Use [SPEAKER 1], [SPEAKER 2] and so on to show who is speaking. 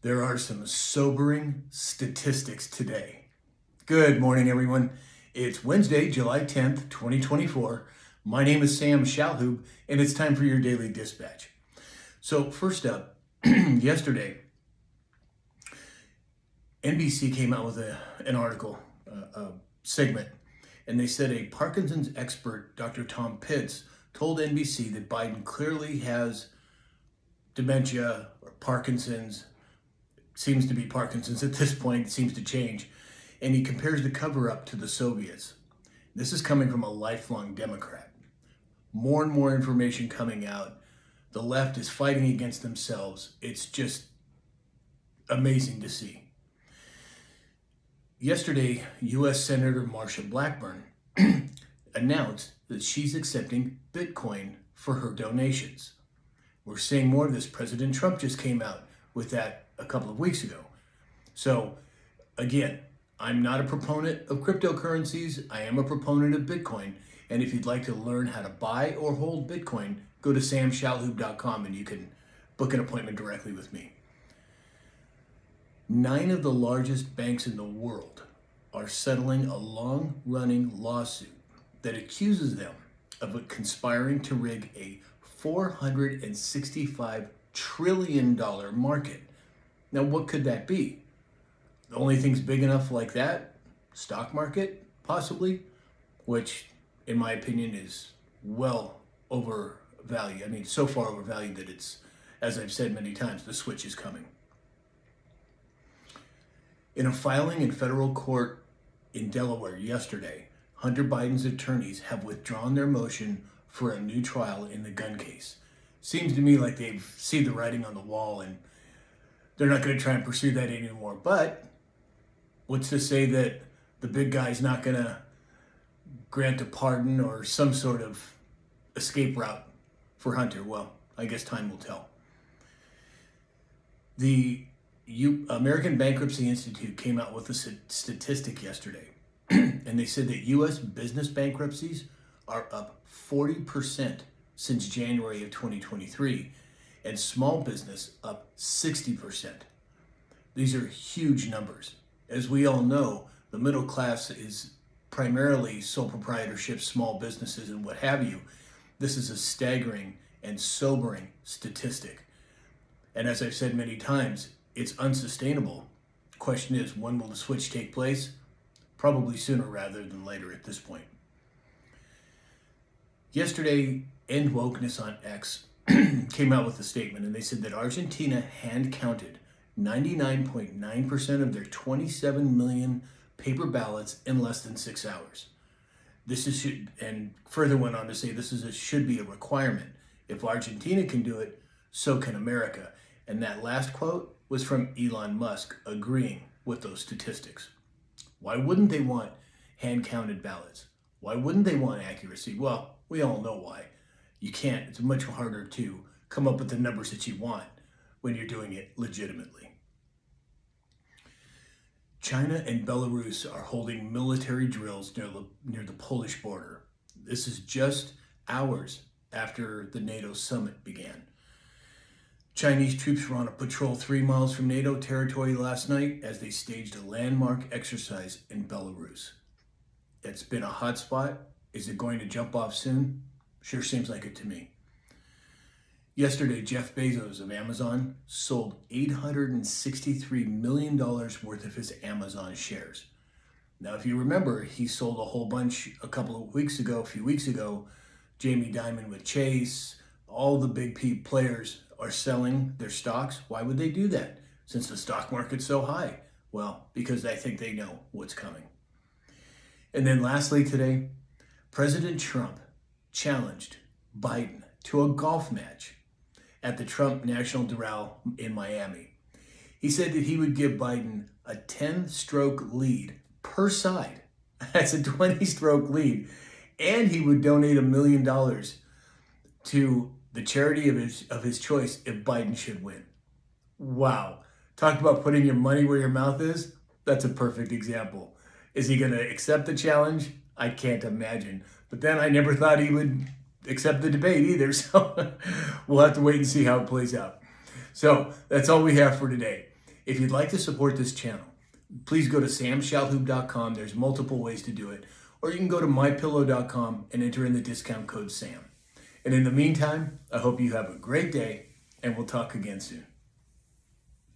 [SPEAKER 1] There are some sobering statistics today. Good morning, everyone. It's Wednesday, July 10th, 2024. My name is Sam Shalhoub, and it's time for your daily dispatch. So first up, yesterday, NBC came out with an article, a segment, and they said a Parkinson's expert, Dr. Tom Pitts, told NBC that Biden clearly has dementia or Parkinson's. Seems to be Parkinson's at this point. It seems to change. And he compares the cover-up to the Soviets. This is coming from a lifelong Democrat. More and more information coming out. The left is fighting against themselves. It's just amazing to see. Yesterday, U.S. Senator Marsha Blackburn announced that she's accepting Bitcoin for her donations. We're seeing more of this. President Trump just came out with that a couple of weeks ago. So again, I'm not a proponent of cryptocurrencies. I am a proponent of Bitcoin. And if you'd like to learn how to buy or hold Bitcoin, go to samshalhoub.com and you can book an appointment directly with me. 9 of the largest banks in the world are settling a long-running lawsuit that accuses them of conspiring to rig a $465 trillion market. Now, what could that be? The only things big enough like that? Stock market, possibly, which, in my opinion, is well overvalued. I mean, so far overvalued that it's, as I've said many times, the switch is coming. In a filing in federal court in Delaware yesterday, Hunter Biden's attorneys have withdrawn their motion for a new trial in the gun case. Seems to me like they've seen the writing on the wall and they're not going to try and pursue that anymore. But what's to say that the big guy's not going to grant a pardon or some sort of escape route for Hunter? Well, I guess time will tell. The American Bankruptcy Institute came out with a statistic yesterday, and they said that U.S. business bankruptcies are up 40% since January of 2023, and small business up 60%. These are huge numbers. As we all know, the middle class is primarily sole proprietorship, small businesses, and what have you. This is a staggering and sobering statistic. And as I've said many times, it's unsustainable. The question is, when will the switch take place? Probably sooner rather than later at this point. Yesterday, End Wokeness on X came out with a statement, and they said that Argentina hand-counted 99.9% of their 27 million paper ballots in less than 6 hours. And further went on to say should be a requirement. If Argentina can do it, so can America. And that last quote was from Elon Musk agreeing with those statistics. Why wouldn't they want hand-counted ballots? Why wouldn't they want accuracy? Well, we all know why. You can't. It's much harder to come up with the numbers that you want when you're doing it legitimately. China and Belarus are holding military drills near the Polish border. This is just hours after the NATO summit began. Chinese troops were on a patrol 3 miles from NATO territory last night as they staged a landmark exercise in Belarus. It's been a hot spot. Is it going to jump off soon? Sure seems like it to me. Yesterday, Jeff Bezos of Amazon sold $863 million worth of his Amazon shares. Now, if you remember, he sold a whole bunch a few weeks ago. Jamie Dimon with Chase, all the big players are selling their stocks. Why would they do that since the stock market's so high? Well, because I think they know what's coming. And then lastly today, President Trump challenged Biden to a golf match at the Trump National Doral in Miami. He said that he would give Biden a 10-stroke lead per side. That's a 20-stroke lead. And he would donate $1 million to the charity of his choice if Biden should win. Wow. Talk about putting your money where your mouth is. That's a perfect example. Is he going to accept the challenge? I can't imagine. But then I never thought he would accept the debate either. So we'll have to wait and see how it plays out. So that's all we have for today. If you'd like to support this channel, please go to samshalhoub.com. There's multiple ways to do it. Or you can go to mypillow.com and enter in the discount code SAM. And in the meantime, I hope you have a great day, and we'll talk again soon.